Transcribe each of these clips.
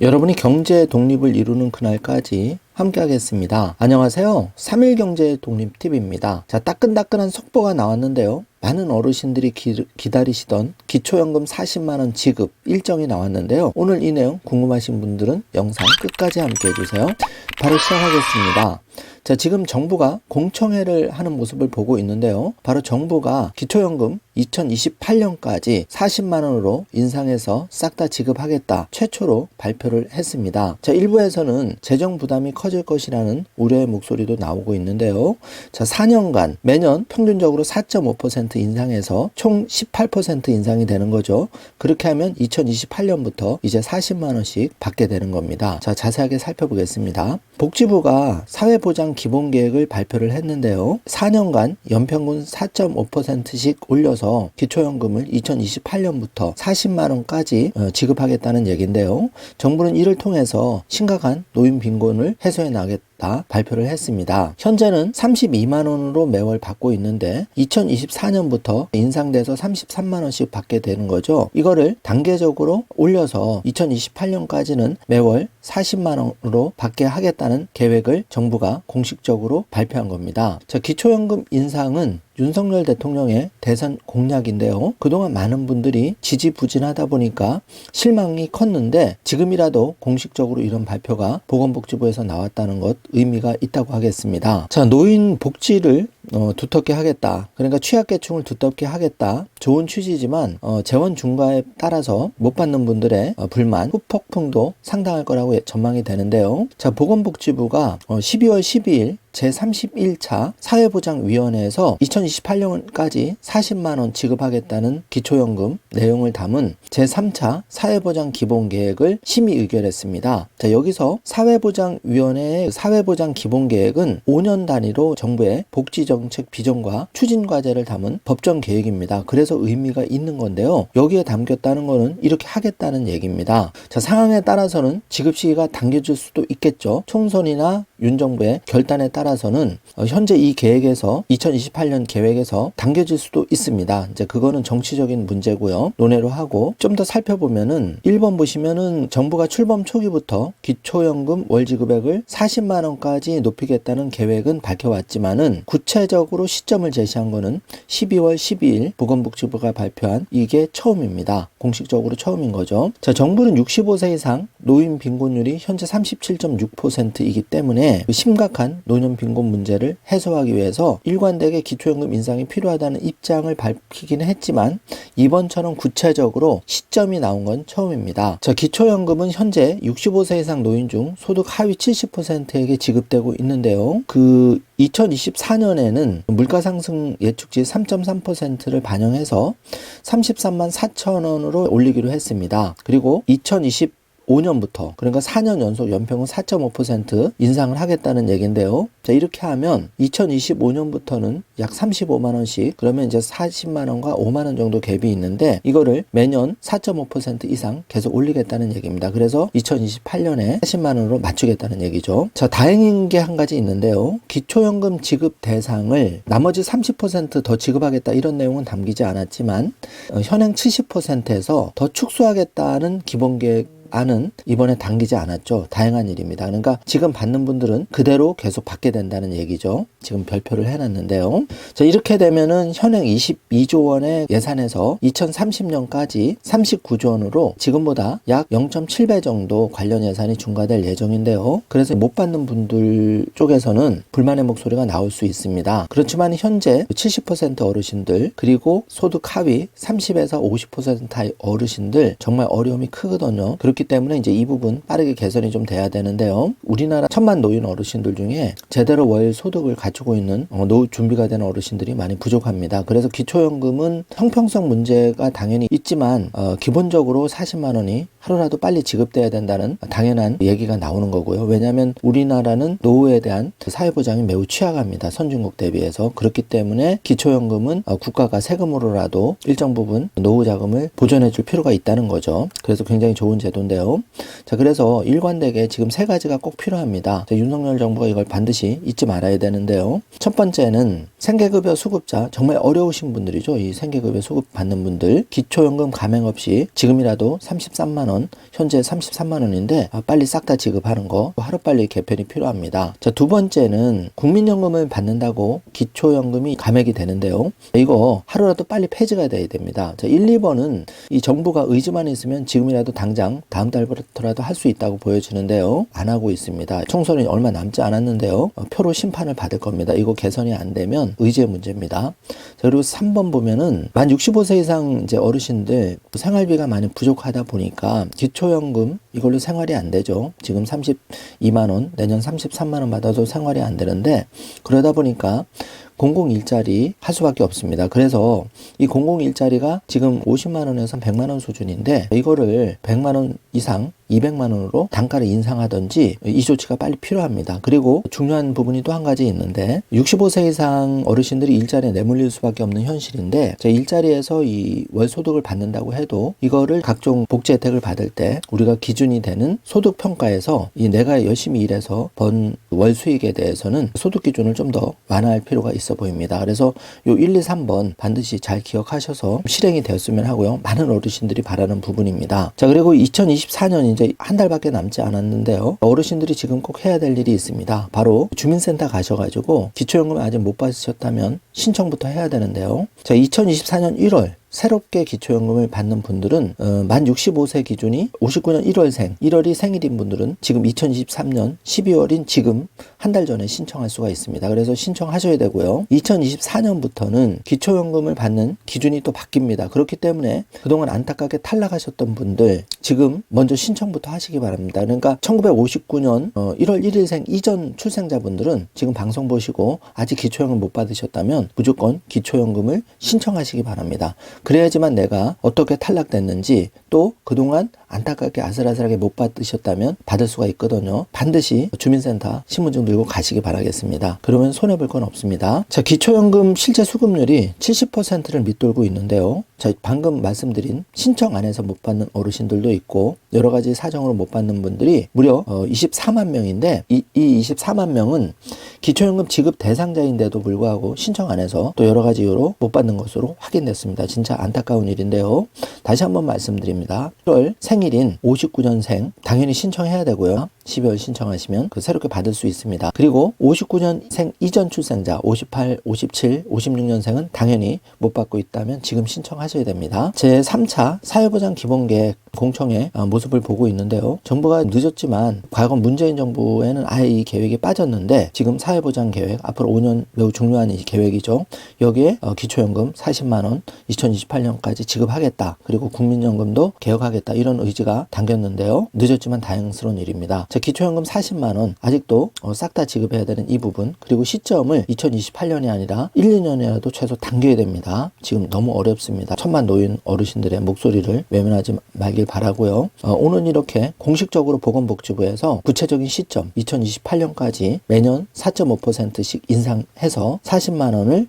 여러분이 경제 독립을 이루는 그날까지 함께 하겠습니다. 안녕하세요. 3일 경제 독립TV입니다. 자, 따끈따끈한 속보가 나왔는데요. 많은 어르신들이 기다리시던 기초연금 40만원 지급 일정이 나왔는데요. 오늘 이 내용 궁금하신 분들은 영상 끝까지 함께 해주세요. 바로 시작하겠습니다. 자, 지금 정부가 공청회를 하는 모습을 보고 있는데요. 바로 정부가 기초연금 2028년까지 40만원으로 인상해서 싹 다 지급하겠다 최초로 발표를 했습니다. 자, 일부에서는 재정 부담이 커질 것이라는 우려의 목소리도 나오고 있는데요. 자, 4년간 매년 평균적으로 4.5% 인상해서 총 18% 인상이 되는 거죠. 그렇게 하면 2028년부터 이제 40만원씩 받게 되는 겁니다. 자, 자세하게 살펴보겠습니다. 복지부가 사회보장 기본계획을 발표를 했는데요. 4년간 연평균 4.5%씩 올려서 기초연금을 2028년부터 40만원까지 지급하겠다는 얘기인데요. 정부는 이를 통해서 심각한 노인 빈곤을 해소해 나가겠다 발표를 했습니다. 현재는 32만원으로 매월 받고 있는데 2024년부터 인상돼서 33만원씩 받게 되는 거죠. 이거를 단계적으로 올려서 2028년까지는 매월 40만원으로 받게 하겠다는 계획을 정부가 공식적으로 발표한 겁니다. 자, 기초연금 인상은 윤석열 대통령의 대선 공약인데요. 그동안 많은 분들이 지지부진하다 보니까 실망이 컸는데 지금이라도 공식적으로 이런 발표가 보건복지부에서 나왔다는 것 의미가 있다고 하겠습니다. 자, 노인 복지를 두텁게 하겠다. 그러니까 취약계층을 두텁게 하겠다. 좋은 취지지만 재원 중과에 따라서 못 받는 분들의 불만, 후폭풍도 상당할 거라고 전망이 되는데요. 자, 보건복지부가 12월 12일 제31차 사회보장위원회에서 2028년까지 40만원 지급하겠다는 기초연금 내용을 담은 제3차 사회보장기본계획을 심의 의결했습니다. 자, 여기서 사회보장위원회의 사회보장기본계획은 5년 단위로 정부의 복지정책 비전과 추진과제를 담은 법정계획입니다. 그래서 의미가 있는 건데요. 여기에 담겼다는 거는 이렇게 하겠다는 얘기입니다. 자, 상황에 따라서는 지급 시기가 당겨질 수도 있겠죠. 총선이나 윤 정부의 결단에 따라서는 현재 이 계획에서 2028년 계획에서 당겨질 수도 있습니다. 이제 그거는 정치적인 문제고요. 논의로 하고 좀 더 살펴보면은 1번 보시면은 정부가 출범 초기부터 기초연금 월지급액을 40만 원까지 높이겠다는 계획은 밝혀왔지만은 구체적으로 시점을 제시한 거는 12월 12일 보건복지부가 발표한 이게 처음입니다. 공식적으로 처음인 거죠. 자, 정부는 65세 이상 노인 빈곤율이 현재 37.6%이기 때문에 심각한 노년 빈곤 문제를 해소하기 위해서 일관되게 기초연금 인상이 필요하다는 입장을 밝히긴 했지만 이번처럼 구체적으로 시점이 나온 건 처음입니다. 자, 기초연금은 현재 65세 이상 노인 중 소득 하위 70%에게 지급되고 있는데요. 2024년에는 물가상승 예측치 3.3%를 반영해서 33만 4천 원으로 올리기로 했습니다. 그리고 2025년부터 그러니까 4년 연속 연평균 4.5% 인상을 하겠다는 얘기인데요. 자, 이렇게 하면 2025년부터는 약 35만원씩 그러면 이제 40만원과 5만원 정도 갭이 있는데 이거를 매년 4.5% 이상 계속 올리겠다는 얘기입니다. 그래서 2028년에 40만원으로 맞추겠다는 얘기죠. 자, 다행인 게 한 가지 있는데요. 기초연금 지급 대상을 나머지 30% 더 지급하겠다 이런 내용은 담기지 않았지만 현행 70%에서 더 축소하겠다는 기본계획 안은 이번에 당기지 않았죠. 다행한 일입니다. 그러니까 지금 받는 분들은 그대로 계속 받게 된다는 얘기죠. 지금 별표를 해놨는데요. 자, 이렇게 되면은 현행 22조 원의 예산에서 2030년까지 39조 원으로 지금보다 약 0.7배 정도 관련 예산이 증가될 예정인데요. 그래서 못 받는 분들 쪽에서는 불만의 목소리가 나올 수 있습니다. 그렇지만 현재 70% 어르신들 그리고 소득 하위 30에서 50% 어르신들 정말 어려움이 크거든요. 그렇기 때문에 이제 이 부분 빠르게 개선이 좀 돼야 되는데요. 우리나라 천만 노인 어르신들 중에 제대로 월 소득을 갖추고 있는 노후 준비가 된 어르신들이 많이 부족합니다. 그래서 기초연금은 형평성 문제가 당연히 있지만 기본적으로 40만 원이 하루라도 빨리 지급돼야 된다는 당연한 얘기가 나오는 거고요. 왜냐하면 우리나라는 노후에 대한 사회보장이 매우 취약합니다. 선진국 대비해서. 그렇기 때문에 기초연금은 국가가 세금으로라도 일정 부분 노후 자금을 보존해 줄 필요가 있다는 거죠. 그래서 굉장히 좋은 제도인데요. 자, 그래서 일관되게 지금 세 가지가 꼭 필요합니다. 윤석열 정부가 이걸 반드시 잊지 말아야 되는데요. 첫 번째는 생계급여 수급자, 정말 어려우신 분들이죠. 이 생계급여 수급 받는 분들 기초연금 감행 없이 지금이라도 33만 33만원, 현재 33만원인데 빨리 싹 다 지급하는 거 하루빨리 개편이 필요합니다. 자, 두 번째는 국민연금을 받는다고 기초연금이 감액이 되는데요. 이거 하루라도 빨리 폐지가 돼야 됩니다. 자, 1, 2번은 이 정부가 의지만 있으면 지금이라도 당장 다음 달부터라도 할 수 있다고 보여지는데요. 안 하고 있습니다. 총선이 얼마 남지 않았는데요. 표로 심판을 받을 겁니다. 이거 개선이 안 되면 의지의 문제입니다. 자, 그리고 3번 보면은 만 65세 이상 이제 어르신들 생활비가 많이 부족하다 보니까 기초연금 이걸로 생활이 안 되죠. 지금 32만원, 내년 33만원 받아도 생활이 안 되는데, 그러다 보니까 공공일자리 할 수밖에 없습니다. 그래서 이 공공일자리가 지금 50만원에서 100만원 수준인데, 이거를 100만원 이상 200만원으로 단가를 인상하든지 이 조치가 빨리 필요합니다. 그리고 중요한 부분이 또 한 가지 있는데, 65세 이상 어르신들이 일자리에 내몰릴 수밖에 없는 현실인데, 일자리에서 이 월소득을 받는다고 해도 이거를 각종 복지 혜택을 받을 때 우리가 기준이 되는 소득 평가에서 이 내가 열심히 일해서 번 월 수익에 대해서는 소득 기준을 좀 더 완화할 필요가 있어 보입니다. 그래서 요 1, 2, 3번 반드시 잘 기억하셔서 실행이 되었으면 하고요. 많은 어르신들이 바라는 부분입니다. 자, 그리고 2024년 이제 한 달밖에 남지 않았는데요. 어르신들이 지금 꼭 해야 될 일이 있습니다. 바로 주민센터 가셔가지고 기초연금을 아직 못 받으셨다면 신청부터 해야 되는데요. 자, 2024년 1월 새롭게 기초연금을 받는 분들은 만 65세 기준이 59년 1월생, 1월이 생일인 분들은 지금 2023년 12월인 지금 한 달 전에 신청할 수가 있습니다. 그래서 신청하셔야 되고요. 2024년부터는 기초연금을 받는 기준이 또 바뀝니다. 그렇기 때문에 그동안 안타깝게 탈락하셨던 분들 지금 먼저 신청부터 하시기 바랍니다. 그러니까 1959년 1월 1일생 이전 출생자분들은 지금 방송 보시고 아직 기초연금 못 받으셨다면 무조건 기초연금을 신청하시기 바랍니다. 그래야지만 내가 어떻게 탈락됐는지, 또 그동안 안타깝게 아슬아슬하게 못 받으셨다면 받을 수가 있거든요. 반드시 주민센터 신분증 들고 가시기 바라겠습니다. 그러면 손해볼 건 없습니다. 자, 기초연금 실제 수급률이 70%를 밑돌고 있는데요. 자, 방금 말씀드린 신청 안 해서 못 받는 어르신들도 있고 여러 가지 사정으로 못 받는 분들이 무려 24만 명인데, 이 24만 명은 기초연금 지급 대상자인데도 불구하고 신청 안 해서 또 여러 가지 이유로 못 받는 것으로 확인됐습니다. 진짜 안타까운 일인데요. 다시 한번 말씀드립니다. 1월 생일인 59년생 당연히 신청해야 되고요. 12월 신청하시면 새롭게 받을 수 있습니다. 그리고 59년생 이전 출생자 58, 57, 56년생은 당연히 못 받고 있다면 지금 신청하셔야 됩니다. 제3차 사회보장 기본계획 공청회 모습을 보고 있는데요. 정부가 늦었지만 과거 문재인 정부에는 아예 이 계획이 빠졌는데, 지금 사회보장 계획 앞으로 5년 매우 중요한 이 계획이죠. 여기에 기초연금 40만 원 2028년까지 지급하겠다. 그리고 국민연금도 개혁하겠다. 이런 의지가 담겼는데요. 늦었지만 다행스러운 일입니다. 자, 기초연금 40만 원 아직도 싹 다 지급해야 되는 이 부분, 그리고 시점을 2028년이 아니라 1, 2년이라도 최소 당겨야 됩니다. 지금 너무 어렵습니다. 천만 노인 어르신들의 목소리를 외면하지 말길 바라고요. 오늘 이렇게 공식적으로 보건복지부에서 구체적인 시점 2028년까지 매년 4.5%씩 인상해서 40만 원을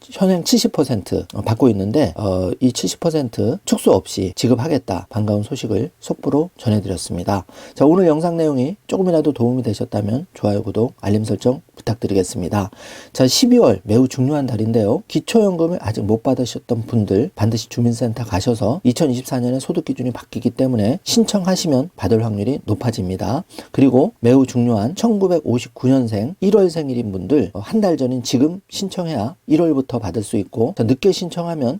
현행 70% 받고 있는데 이 70% 축소 없이 지급하겠다. 반가운 소식을 속보로 전해드렸습니다. 자, 오늘 영상 내용이 조금이라도 도움이 되셨다면 좋아요, 구독, 알림 설정 부탁드리겠습니다. 자, 12월 매우 중요한 달인데요. 기초연금을 아직 못 받으셨던 분들 반드시 주민센터 가셔서 2024년에 소득 기준이 바뀌기 때문에 신청하시면 받을 확률이 높아집니다. 그리고 매우 중요한 1959년생 1월 생일인 분들 한 달 전인 지금 신청해야 1월부터 받을 수 있고, 늦게 신청하면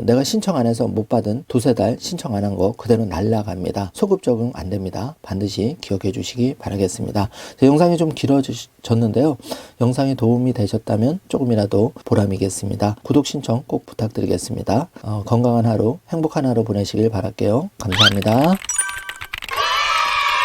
내가 신청 안 해서 못 받은 두세 달 신청 안 한 거 그대로 날라갑니다. 소급 적용 안 됩니다. 반드시 기억해 주시기 바라겠습니다. 영상이 좀 길어졌는데요. 영상이 도움이 되셨다면 조금이라도 보람이겠습니다. 구독 신청 꼭 부탁드리겠습니다. 건강한 하루, 행복한 하루 보내시길 바랄게요. 감사합니다.